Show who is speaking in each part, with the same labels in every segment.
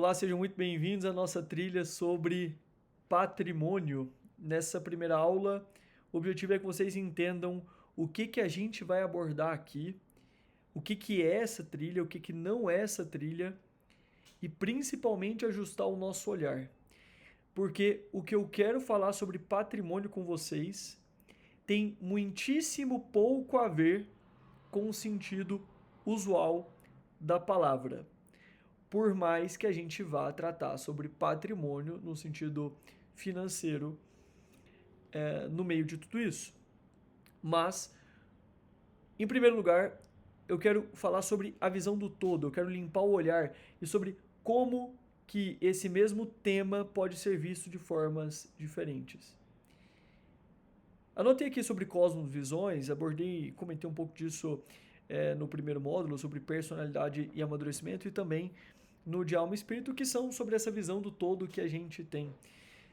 Speaker 1: Olá, sejam muito bem-vindos à nossa trilha sobre patrimônio. Nessa primeira aula, o objetivo é que vocês entendam o que a gente vai abordar aqui, o que é essa trilha, o que não é essa trilha e principalmente ajustar o nosso olhar. Porque o que eu quero falar sobre patrimônio com vocês tem muitíssimo pouco a ver com o sentido usual da palavra. Por mais que a gente vá tratar sobre patrimônio no sentido financeiro no meio de tudo isso. Mas, em primeiro lugar, eu quero falar sobre a visão do todo, eu quero limpar o olhar e sobre como que esse mesmo tema pode ser visto de formas diferentes. Anotei aqui sobre cosmovisões, abordei, comentei um pouco disso no primeiro módulo, sobre personalidade e amadurecimento, e também no de alma e espírito, que são sobre essa visão do todo que a gente tem.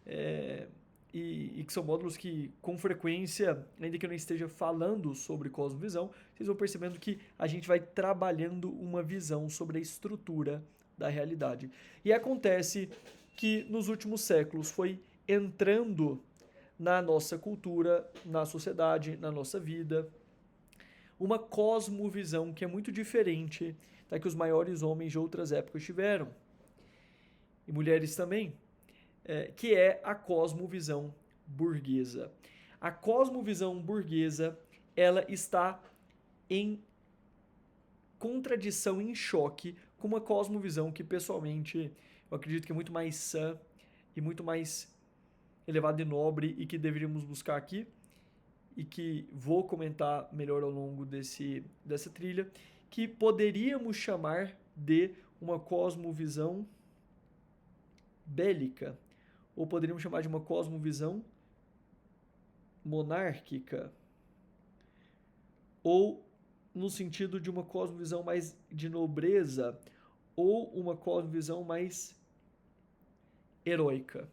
Speaker 1: É, e que são módulos que, com frequência, ainda que eu não esteja falando sobre cosmovisão, vocês vão percebendo que a gente vai trabalhando uma visão sobre a estrutura da realidade. E acontece que nos últimos séculos foi entrando na nossa cultura, na sociedade, na nossa vida, uma cosmovisão que é muito diferente da que os maiores homens de outras épocas tiveram, e mulheres também, que é a cosmovisão burguesa. A cosmovisão burguesa, ela está em contradição, em choque com uma cosmovisão que pessoalmente eu acredito que é muito mais sã e muito mais elevada e nobre e que deveríamos buscar aqui e que vou comentar melhor ao longo dessa trilha, que poderíamos chamar de uma cosmovisão bélica, ou poderíamos chamar de uma cosmovisão monárquica, ou no sentido de uma cosmovisão mais de nobreza, ou uma cosmovisão mais heróica.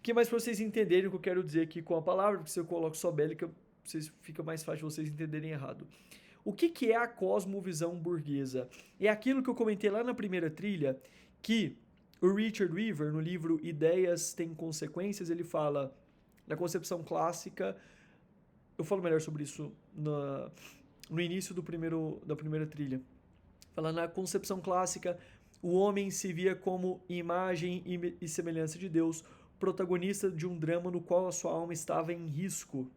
Speaker 1: Que mais para vocês entenderem o que eu quero dizer aqui com a palavra, porque se eu coloco só bélica, fica mais fácil vocês entenderem errado. O que é a cosmovisão burguesa? É aquilo que eu comentei lá na primeira trilha, que o Richard Weaver, no livro Ideias Têm Consequências, ele fala na concepção clássica. Eu falo melhor sobre isso no início da primeira trilha. Fala na concepção clássica, o homem se via como imagem e semelhança de Deus, protagonista de um drama no qual a sua alma estava em risco.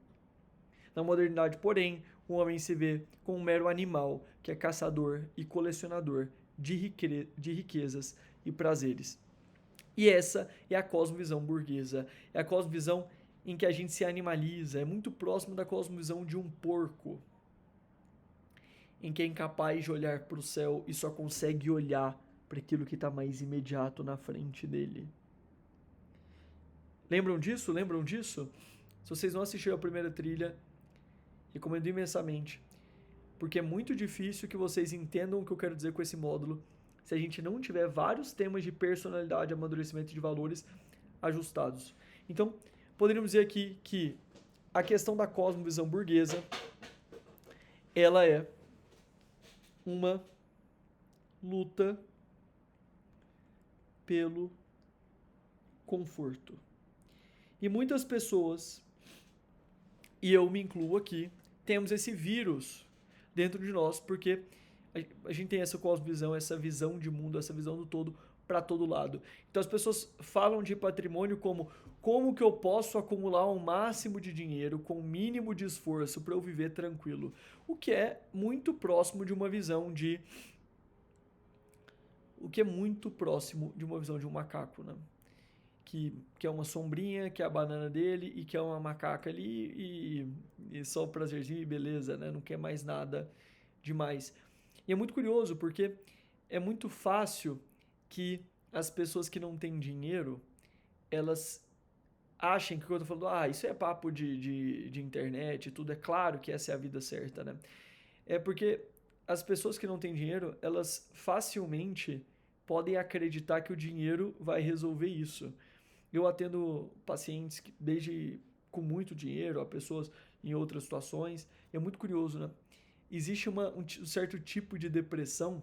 Speaker 1: Na modernidade, porém, o homem se vê como um mero animal que é caçador e colecionador de riquezas e prazeres. E essa é a cosmovisão burguesa. É a cosmovisão em que a gente se animaliza. É muito próximo da cosmovisão de um porco, em que é incapaz de olhar para o céu e só consegue olhar para aquilo que está mais imediato na frente dele. Lembram disso? Lembram disso? Se vocês não assistiram a primeira trilha, recomendo imensamente, porque é muito difícil que vocês entendam o que eu quero dizer com esse módulo se a gente não tiver vários temas de personalidade, amadurecimento e de valores ajustados. Então, poderíamos dizer aqui que a questão da cosmovisão burguesa, ela é uma luta pelo conforto. E muitas pessoas, e eu me incluo aqui, temos esse vírus dentro de nós, porque a gente tem essa cosmovisão, essa visão de mundo, essa visão do todo para todo lado. Então as pessoas falam de patrimônio como que eu posso acumular o máximo de dinheiro com o mínimo de esforço para eu viver tranquilo, o que é muito próximo de uma visão de o que é muito próximo de uma visão de um macaco, né? Que é uma sombrinha, que é a banana dele e que é uma macaca ali e só o prazerzinho e beleza, né? Não quer mais nada demais. E é muito curioso porque é muito fácil que as pessoas que não têm dinheiro, elas achem que o que eu tô falando, isso é papo de internet e tudo, é claro que essa é a vida certa, né? É porque as pessoas que não têm dinheiro, elas facilmente podem acreditar que o dinheiro vai resolver isso. Eu atendo pacientes que, desde com muito dinheiro, a pessoas em outras situações. É muito curioso, né? Existe um certo tipo de depressão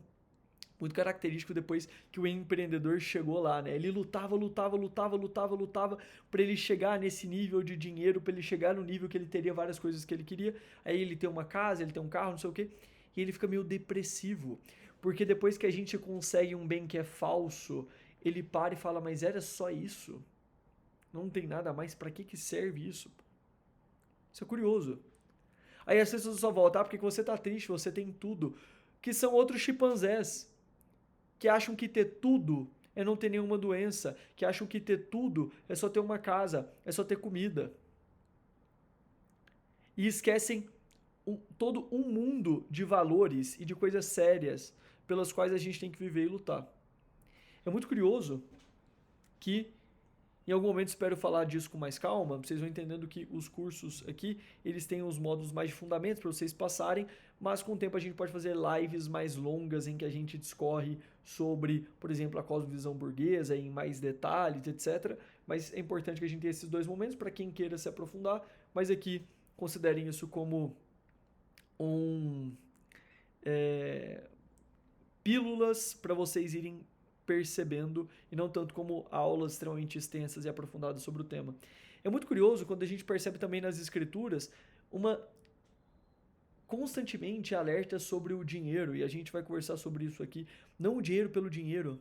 Speaker 1: muito característico depois que o empreendedor chegou lá, né? Ele lutava para ele chegar nesse nível de dinheiro, para ele chegar no nível que ele teria várias coisas que ele queria. Aí ele tem uma casa, ele tem um carro, não sei o quê, e ele fica meio depressivo, porque depois que a gente consegue um bem que é falso, ele para e fala: "Mas era só isso? Não tem nada mais, para que serve isso?" Isso é curioso. Aí as pessoas só voltam: "Ah, porque você tá triste, você tem tudo", que são outros chimpanzés que acham que ter tudo é não ter nenhuma doença, que acham que ter tudo é só ter uma casa, é só ter comida. E esquecem todo um mundo de valores e de coisas sérias pelas quais a gente tem que viver e lutar. É muito curioso que em algum momento espero falar disso com mais calma, vocês vão entendendo que os cursos aqui, eles têm os módulos mais de fundamentos para vocês passarem, mas com o tempo a gente pode fazer lives mais longas em que a gente discorre sobre, por exemplo, a cosmovisão burguesa em mais detalhes, etc. Mas é importante que a gente tenha esses dois momentos para quem queira se aprofundar, mas aqui considerem isso como um pílulas para vocês irem percebendo e não tanto como aulas extremamente extensas e aprofundadas sobre o tema. É muito curioso quando a gente percebe também nas escrituras uma constantemente alerta sobre o dinheiro, e a gente vai conversar sobre isso aqui, não o dinheiro pelo dinheiro,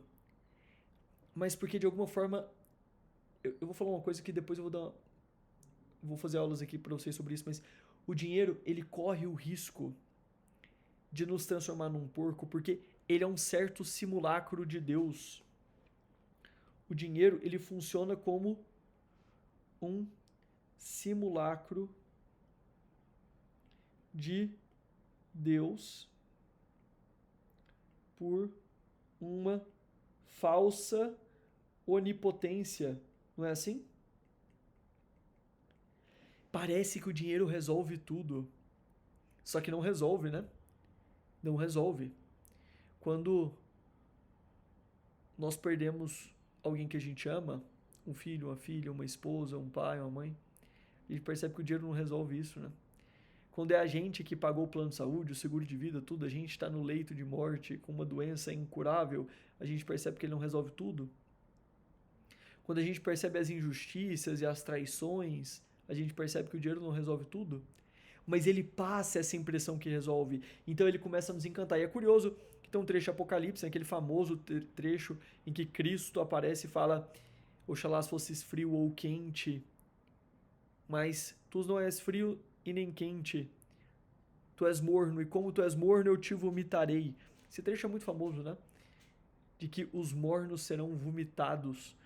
Speaker 1: mas porque de alguma forma eu vou falar uma coisa que depois eu vou fazer aulas aqui para vocês sobre isso, mas o dinheiro, ele corre o risco de nos transformar num porco, porque ele é um certo simulacro de Deus. O dinheiro, ele funciona como um simulacro de Deus por uma falsa onipotência. Não é assim? Parece que o dinheiro resolve tudo. Só que não resolve, né? Não resolve. Quando nós perdemos alguém que a gente ama, um filho, uma filha, uma esposa, um pai, uma mãe, a gente percebe que o dinheiro não resolve isso, né? Quando é a gente que pagou o plano de saúde, o seguro de vida, tudo, a gente está no leito de morte com uma doença incurável, a gente percebe que ele não resolve tudo. Quando a gente percebe as injustiças e as traições, a gente percebe que o dinheiro não resolve tudo. Mas ele passa essa impressão que resolve. Então ele começa a nos encantar. E é curioso que tem um trecho Apocalipse, aquele famoso trecho em que Cristo aparece e fala: "Oxalá fosses frio ou quente, mas tu não és frio e nem quente. Tu és morno, e como tu és morno, eu te vomitarei." Esse trecho é muito famoso, né? De que os mornos serão vomitados.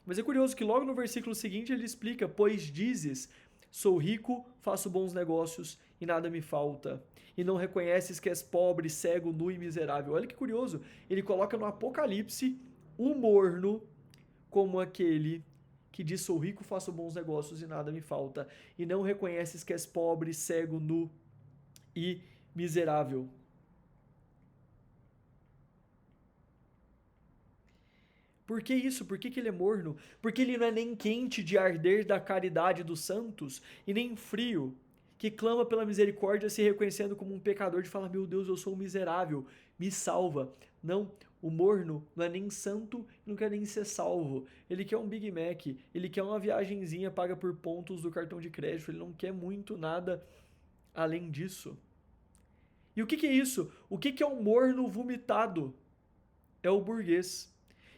Speaker 1: Mas é curioso que logo no versículo seguinte ele explica: "Pois dizes, sou rico, faço bons negócios e nada me falta. E não reconheces que és pobre, cego, nu e miserável." Olha que curioso. Ele coloca no Apocalipse o morno como aquele que diz: "Sou rico, faço bons negócios e nada me falta." E não reconheces que és pobre, cego, nu e miserável. Por que isso? Por que ele é morno? Porque ele não é nem quente de arder da caridade dos santos e nem frio, que clama pela misericórdia se reconhecendo como um pecador de falar: "Meu Deus, eu sou um miserável, me salva." Não, o morno não é nem santo e não quer nem ser salvo. Ele quer um Big Mac, ele quer uma viagenzinha paga por pontos do cartão de crédito, ele não quer muito nada além disso. E o que é isso? O que é um morno vomitado? É o burguês.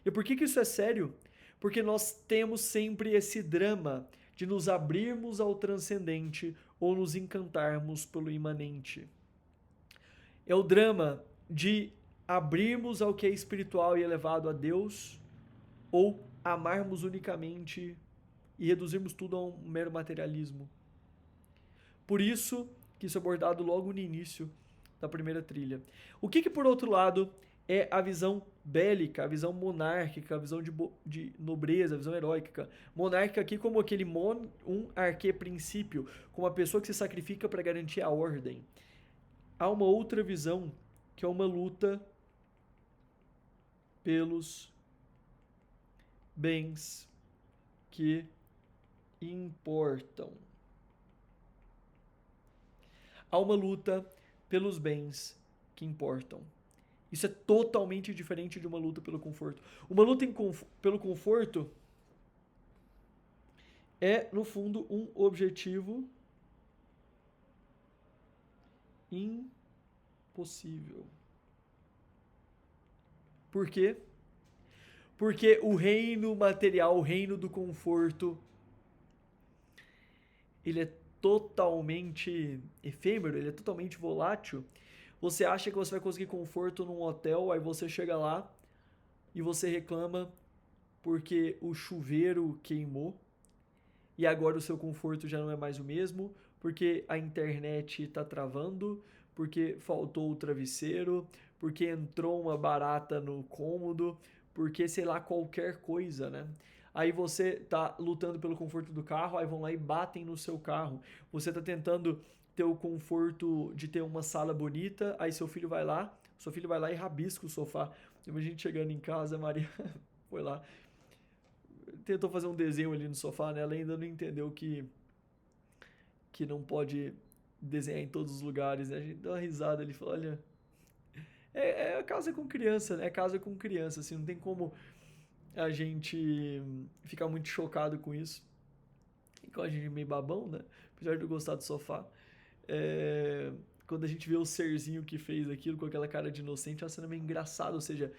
Speaker 1: E por que isso é sério? Porque nós temos sempre esse drama de nos abrirmos ao transcendente ou nos encantarmos pelo imanente. É o drama de abrirmos ao que é espiritual e elevado a Deus ou amarmos unicamente e reduzirmos tudo a um mero materialismo. Por isso que isso é abordado logo no início da primeira trilha. O que por outro lado, é a visão bélica, a visão monárquica, a visão de nobreza, a visão heróica. Monárquica aqui como aquele um arqueprincípio, como a pessoa que se sacrifica para garantir a ordem. Há uma outra visão, que é uma luta pelos bens que importam. Há uma luta pelos bens que importam. Isso é totalmente diferente de uma luta pelo conforto. Uma luta pelo conforto é, no fundo, um objetivo impossível. Por quê? Porque o reino material, o reino do conforto, ele é totalmente efêmero, ele é totalmente volátil. Você acha que você vai conseguir conforto num hotel, aí você chega lá e você reclama porque o chuveiro queimou e agora o seu conforto já não é mais o mesmo, porque a internet está travando, porque faltou o travesseiro, porque entrou uma barata no cômodo, porque sei lá, qualquer coisa, né? Aí você tá lutando pelo conforto do carro, aí vão lá e batem no seu carro. Você tá tentando ter o conforto de ter uma sala bonita, aí seu filho vai lá e rabisca o sofá. Imagina chegando em casa, a Maria foi lá, tentou fazer um desenho ali no sofá, né? Ela ainda não entendeu que não pode desenhar em todos os lugares, né? A gente deu uma risada ali e falou, olha, é casa com criança, né? É casa com criança, assim, não tem como a gente ficar muito chocado com isso. E com a gente é meio babão, né? Apesar de eu gostar do sofá. É, quando a gente vê o serzinho que fez aquilo com aquela cara de inocente, é uma cena meio engraçada. Ou seja,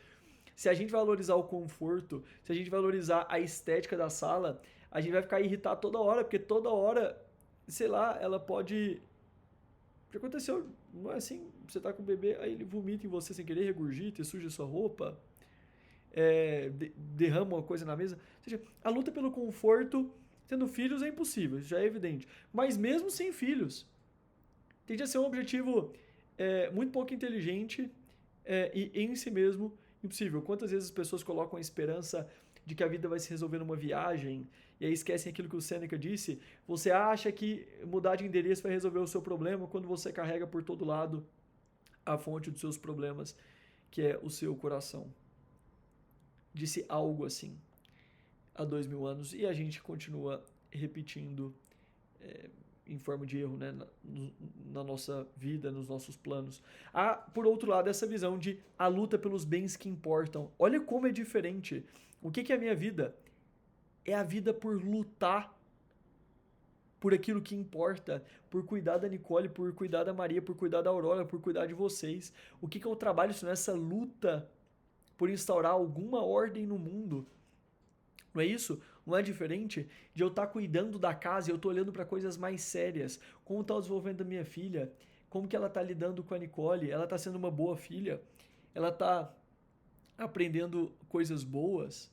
Speaker 1: se a gente valorizar o conforto, se a gente valorizar a estética da sala, a gente vai ficar irritado toda hora, porque toda hora, sei lá, ela pode. O que aconteceu? Não é assim, você tá com o bebê, aí ele vomita em você sem querer, regurgita e suja sua roupa, derrama uma coisa na mesa. Ou seja, a luta pelo conforto, tendo filhos, é impossível, isso já é evidente. Mas mesmo sem filhos, tende a ser um objetivo muito pouco inteligente e em si mesmo impossível. Quantas vezes as pessoas colocam a esperança de que a vida vai se resolver numa viagem e aí esquecem aquilo que o Sêneca disse? Você acha que mudar de endereço vai resolver o seu problema quando você carrega por todo lado a fonte dos seus problemas, que é o seu coração. Disse algo assim há 2000 anos e a gente continua repetindo em forma de erro, né, na nossa vida, nos nossos planos. Há, por outro lado, essa visão de a luta pelos bens que importam. Olha como é diferente. O que é a minha vida? É a vida por lutar por aquilo que importa, por cuidar da Nicole, por cuidar da Maria, por cuidar da Aurora, por cuidar de vocês. O que é o trabalho se não é essa luta por instaurar alguma ordem no mundo? Não é isso? Não é diferente de eu estar cuidando da casa e eu estou olhando para coisas mais sérias. Como está o desenvolvimento da minha filha? Como que ela está lidando com a Nicole? Ela está sendo uma boa filha? Ela está aprendendo coisas boas?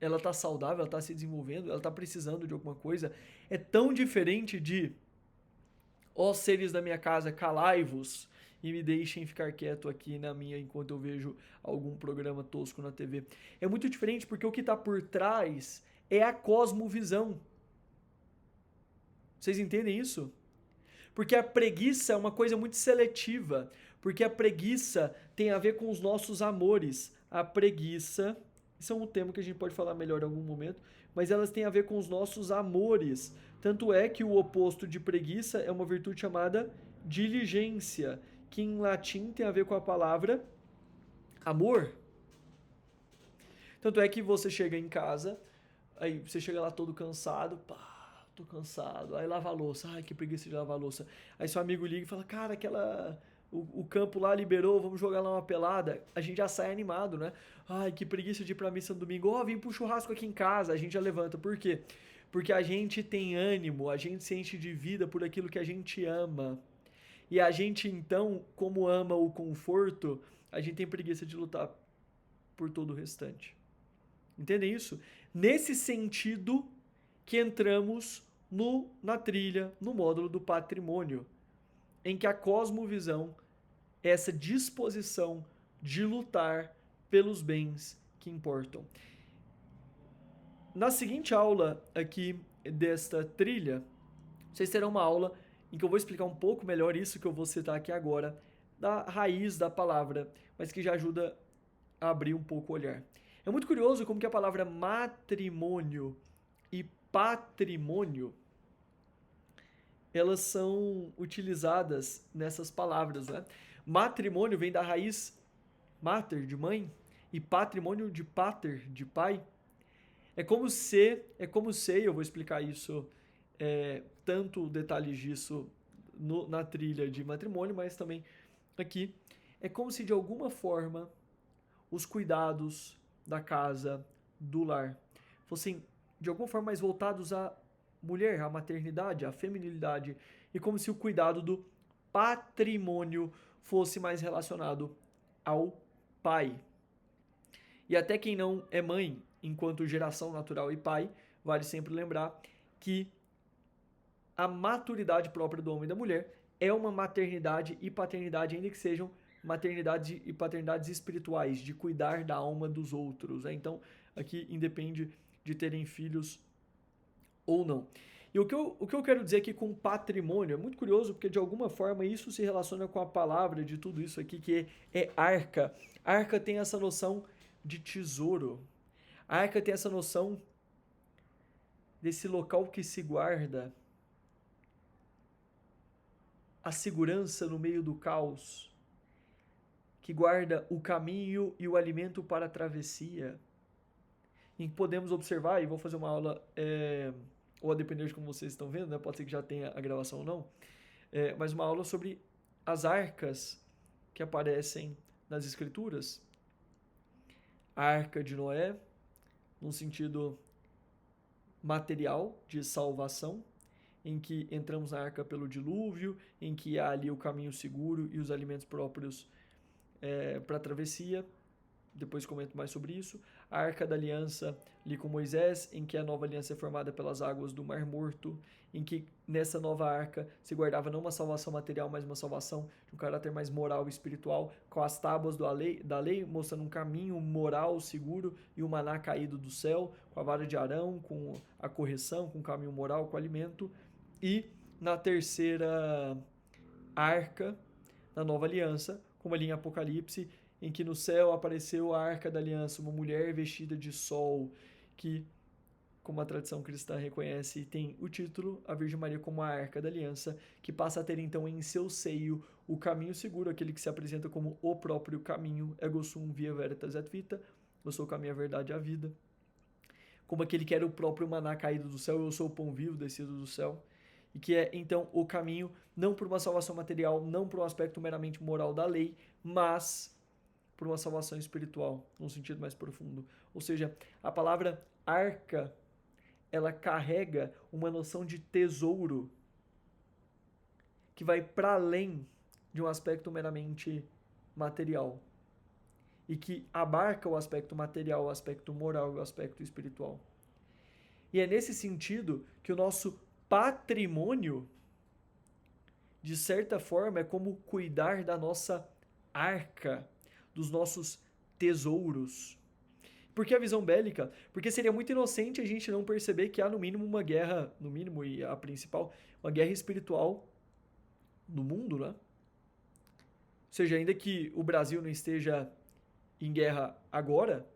Speaker 1: Ela está saudável? Ela está se desenvolvendo? Ela está precisando de alguma coisa? É tão diferente de, ó seres da minha casa, calai-vos e me deixem ficar quieto aqui na minha enquanto eu vejo algum programa tosco na TV. É muito diferente porque o que está por trás é a cosmovisão. Vocês entendem isso? Porque a preguiça é uma coisa muito seletiva. Porque a preguiça tem a ver com os nossos amores. A preguiça, isso é um tema que a gente pode falar melhor em algum momento, mas elas têm a ver com os nossos amores. Tanto é que o oposto de preguiça é uma virtude chamada diligência, que em latim tem a ver com a palavra amor. Tanto é que você chega em casa, aí você chega lá todo cansado, pá, tô cansado, aí lava a louça, ai que preguiça de lavar a louça. Aí seu amigo liga e fala, cara, o campo lá liberou, vamos jogar lá uma pelada. A gente já sai animado, né? Ai, que preguiça de ir pra missa no domingo. Ó, vim pro churrasco aqui em casa, a gente já levanta. Por quê? Porque a gente tem ânimo, a gente se enche de vida por aquilo que a gente ama. E a gente, então, como ama o conforto, a gente tem preguiça de lutar por todo o restante. Entendem isso? Nesse sentido que entramos na trilha, no módulo do patrimônio, em que a cosmovisão é essa disposição de lutar pelos bens que importam. Na seguinte aula aqui desta trilha, vocês terão uma aula em que eu vou explicar um pouco melhor isso que eu vou citar aqui agora, da raiz da palavra, mas que já ajuda a abrir um pouco o olhar. É muito curioso como que a palavra matrimônio e patrimônio, elas são utilizadas nessas palavras, né? Matrimônio vem da raiz mater, de mãe, e patrimônio de pater, de pai. Eu vou explicar isso, tanto detalhes disso na trilha de matrimônio, mas também aqui. É como se de alguma forma os cuidados da casa, do lar, fossem de alguma forma mais voltados à mulher, à maternidade, à feminilidade, e como se o cuidado do patrimônio fosse mais relacionado ao pai. E até quem não é mãe, enquanto geração natural e pai, vale sempre lembrar que a maturidade própria do homem e da mulher é uma maternidade e paternidade, ainda que sejam maternidade e paternidades espirituais, de cuidar da alma dos outros. Né? Então, aqui independe de terem filhos ou não. E o que eu quero dizer aqui com patrimônio é muito curioso, porque de alguma forma isso se relaciona com a palavra de tudo isso aqui, que é arca. Arca tem essa noção de tesouro. A arca tem essa noção desse local que se guarda a segurança no meio do caos, que guarda o caminho e o alimento para a travessia, em que podemos observar, e vou fazer uma aula, ou a depender de como vocês estão vendo, né? Pode ser que já tenha a gravação ou não, mas uma aula sobre as arcas que aparecem nas escrituras. A arca de Noé, num sentido material de salvação, em que entramos na arca pelo dilúvio, em que há ali o caminho seguro e os alimentos próprios para a travessia. Depois comento mais sobre isso. A Arca da Aliança ali com Moisés, em que a nova aliança é formada pelas águas do Mar Morto, em que nessa nova arca se guardava não uma salvação material, mas uma salvação de um caráter mais moral e espiritual, com as tábuas da lei mostrando um caminho moral seguro e o maná caído do céu, com a vara de Arão, com a correção, com o caminho moral, com o alimento. E na terceira arca, na nova aliança, como ali em Apocalipse, em que no céu apareceu a Arca da Aliança, uma mulher vestida de sol, que, como a tradição cristã reconhece, tem o título, a Virgem Maria como a Arca da Aliança, que passa a ter então em seu seio o caminho seguro, aquele que se apresenta como o próprio caminho, ego sum via veritas et vita, eu sou o caminho, a verdade e a vida, como aquele que era o próprio maná caído do céu, eu sou o pão vivo descido do céu, e que é então o caminho não por uma salvação material, não por um aspecto meramente moral da lei, mas por uma salvação espiritual, num sentido mais profundo. Ou seja, a palavra arca, ela carrega uma noção de tesouro que vai para além de um aspecto meramente material e que abarca o aspecto material, o aspecto moral e o aspecto espiritual. E é nesse sentido que o nosso patrimônio, de certa forma, é como cuidar da nossa arca, dos nossos tesouros. Por que a visão bélica? Porque seria muito inocente a gente não perceber que há no mínimo uma guerra, no mínimo e a principal, uma guerra espiritual no mundo, né? Ou seja, ainda que o Brasil não esteja em guerra agora,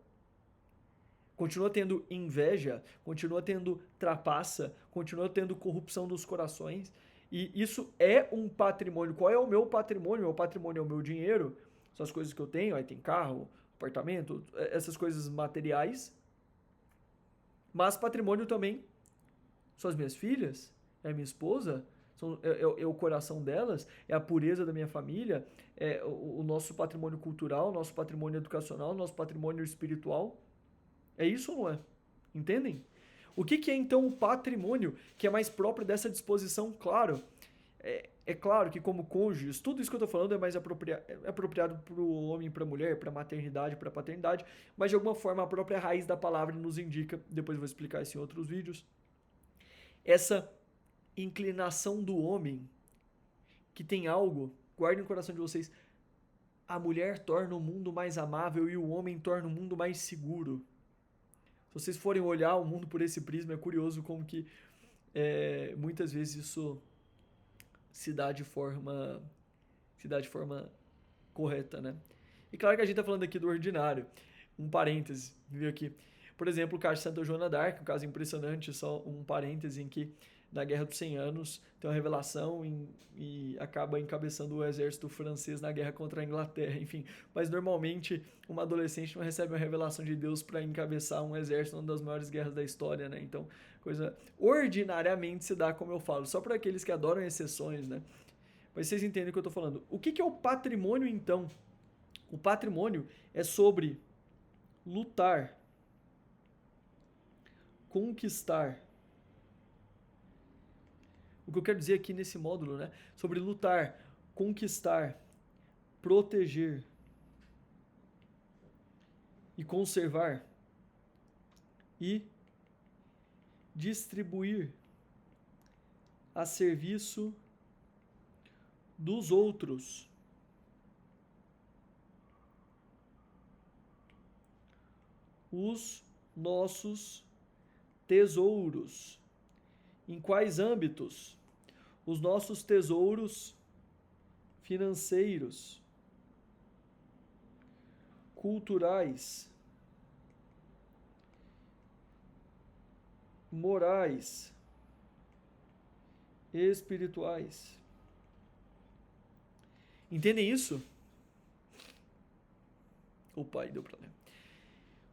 Speaker 1: continua tendo inveja, continua tendo trapaça, continua tendo corrupção dos corações, e isso é um patrimônio. Qual é o meu patrimônio? Meu patrimônio é o meu dinheiro, são as coisas que eu tenho, aí tem carro, apartamento, essas coisas materiais. Mas patrimônio também são as minhas filhas, é a minha esposa, é o coração delas, é a pureza da minha família, é o nosso patrimônio cultural, nosso patrimônio educacional, nosso patrimônio espiritual. É isso ou não é? Entendem? O que é então o patrimônio que é mais próprio dessa disposição? Claro, é claro que como cônjuges, tudo isso que eu estou falando é mais apropriado para o homem e para a mulher, para a maternidade, para a paternidade, mas de alguma forma a própria raiz da palavra nos indica, depois eu vou explicar isso em outros vídeos, essa inclinação do homem que tem algo, guardem no coração de vocês, a mulher torna o mundo mais amável e o homem torna o mundo mais seguro. Se vocês forem olhar o mundo por esse prisma, é curioso como que muitas vezes isso se dá de forma correta, né? E claro que a gente tá falando aqui do ordinário. Um parêntese, viu aqui. Por exemplo, o caso de Santa Joana d'Arc, um caso impressionante, só um parêntese em que na Guerra dos 100 Anos, tem uma revelação e acaba encabeçando o exército francês na guerra contra a Inglaterra, enfim. Mas normalmente uma adolescente não recebe uma revelação de Deus para encabeçar um exército, uma das maiores guerras da história, né? Então, coisa ordinariamente se dá, como eu falo, só para aqueles que adoram exceções, né? Mas vocês entendem o que eu estou falando. O que é o patrimônio, então? O patrimônio é sobre lutar, conquistar. O que eu quero dizer aqui nesse módulo, né? Sobre lutar, conquistar, proteger e conservar e distribuir a serviço dos outros. Os nossos tesouros. Em quais âmbitos? Os nossos tesouros financeiros, culturais, morais, espirituais. Entendem isso? Opa, aí deu problema.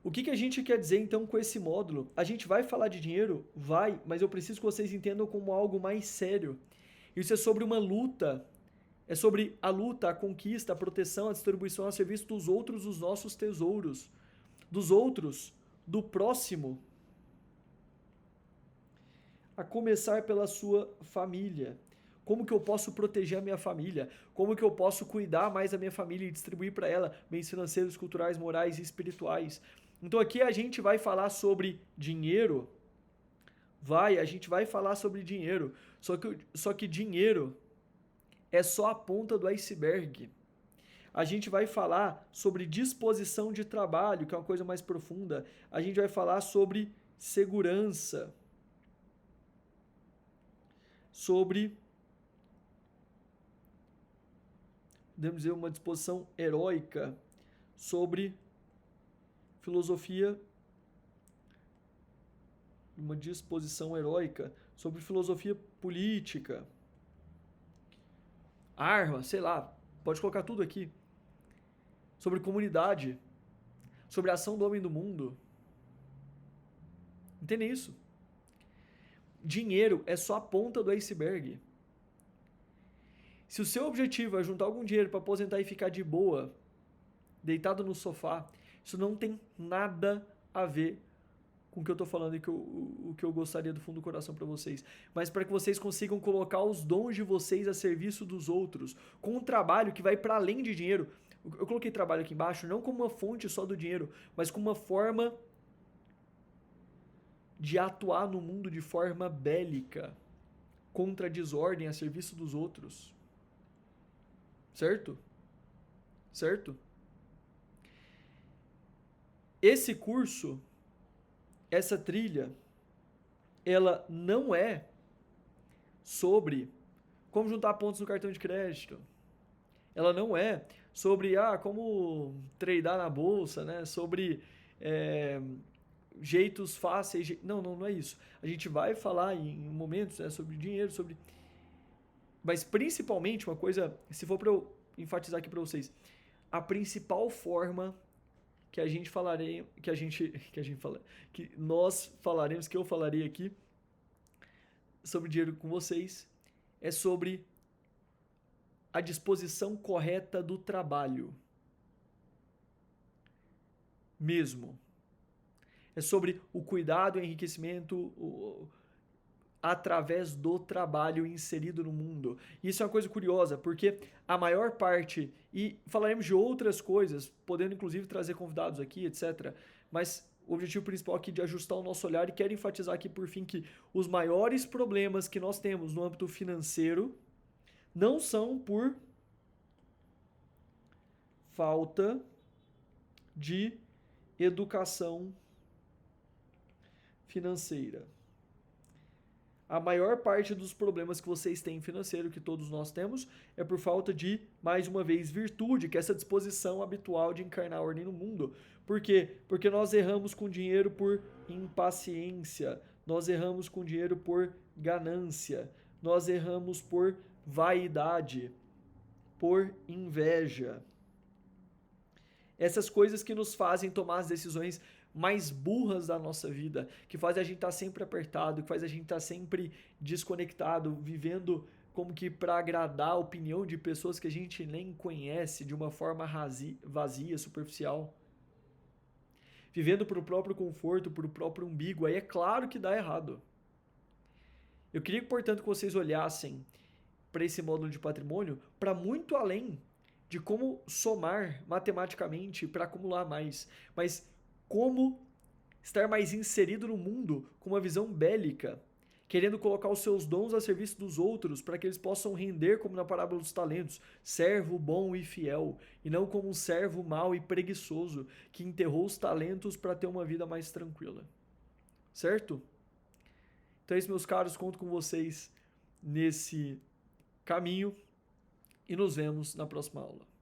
Speaker 1: O que a gente quer dizer então com esse módulo? A gente vai falar de dinheiro? Vai, mas eu preciso que vocês entendam como algo mais sério. Isso é sobre uma luta. É sobre a luta, a conquista, a proteção, a distribuição a serviço dos outros, os nossos tesouros. Dos outros, do próximo. A começar pela sua família. Como que eu posso proteger a minha família? Como que eu posso cuidar mais da minha família e distribuir para ela bens financeiros, culturais, morais e espirituais? Então aqui a gente vai falar sobre dinheiro. A gente vai falar sobre dinheiro. Só que dinheiro é só a ponta do iceberg. A gente vai falar sobre disposição de trabalho, que é uma coisa mais profunda. A gente vai falar sobre segurança. Sobre, podemos dizer, uma disposição heróica. Sobre filosofia, uma disposição heróica. Sobre filosofia política. Arma, sei lá, pode colocar tudo aqui. Sobre comunidade, sobre a ação do homem do mundo. Entendem isso? Dinheiro é só a ponta do iceberg. Se o seu objetivo é juntar algum dinheiro para aposentar e ficar de boa, deitado no sofá, isso não tem nada a ver com o que eu estou falando e o que eu gostaria do fundo do coração para vocês. Mas para que vocês consigam colocar os dons de vocês a serviço dos outros, com um trabalho que vai para além de dinheiro. Eu coloquei trabalho aqui embaixo, não como uma fonte só do dinheiro, mas como uma forma de atuar no mundo de forma bélica, contra a desordem, a serviço dos outros. Certo? Certo? Esse curso, essa trilha, ela não é sobre como juntar pontos no cartão de crédito. Ela não é sobre como tradear na bolsa, né? Sobre jeitos fáceis. Não é isso. A gente vai falar em momentos sobre dinheiro, sobre... Mas principalmente uma coisa, se for para eu enfatizar aqui para vocês, a principal forma que a gente falarei, que nós falaremos, que eu falarei aqui sobre dinheiro com vocês, é sobre a disposição correta do trabalho. Mesmo. É sobre o cuidado e o enriquecimento através do trabalho inserido no mundo. Isso é uma coisa curiosa, porque a maior parte, e falaremos de outras coisas, podendo inclusive trazer convidados aqui, etc. Mas o objetivo principal aqui é de ajustar o nosso olhar, e quero enfatizar aqui por fim que os maiores problemas que nós temos no âmbito financeiro não são por falta de educação financeira. A maior parte dos problemas que vocês têm financeiro, que todos nós temos, é por falta de, mais uma vez, virtude, que é essa disposição habitual de encarnar a ordem no mundo. Por quê? Porque nós erramos com dinheiro por impaciência, nós erramos com dinheiro por ganância, nós erramos por vaidade, por inveja. Essas coisas que nos fazem tomar as decisões mais burras da nossa vida, que fazem a gente estar sempre apertado, que faz a gente estar sempre desconectado, vivendo como que para agradar a opinião de pessoas que a gente nem conhece de uma forma vazia, superficial. Vivendo para o próprio conforto, para o próprio umbigo, aí é claro que dá errado. Eu queria, portanto, que vocês olhassem para esse módulo de patrimônio para muito além de como somar matematicamente para acumular mais, mas como estar mais inserido no mundo com uma visão bélica, querendo colocar os seus dons a serviço dos outros para que eles possam render como na parábola dos talentos, servo bom e fiel, e não como um servo mau e preguiçoso que enterrou os talentos para ter uma vida mais tranquila. Certo? Então é isso, meus caros, conto com vocês nesse caminho e nos vemos na próxima aula.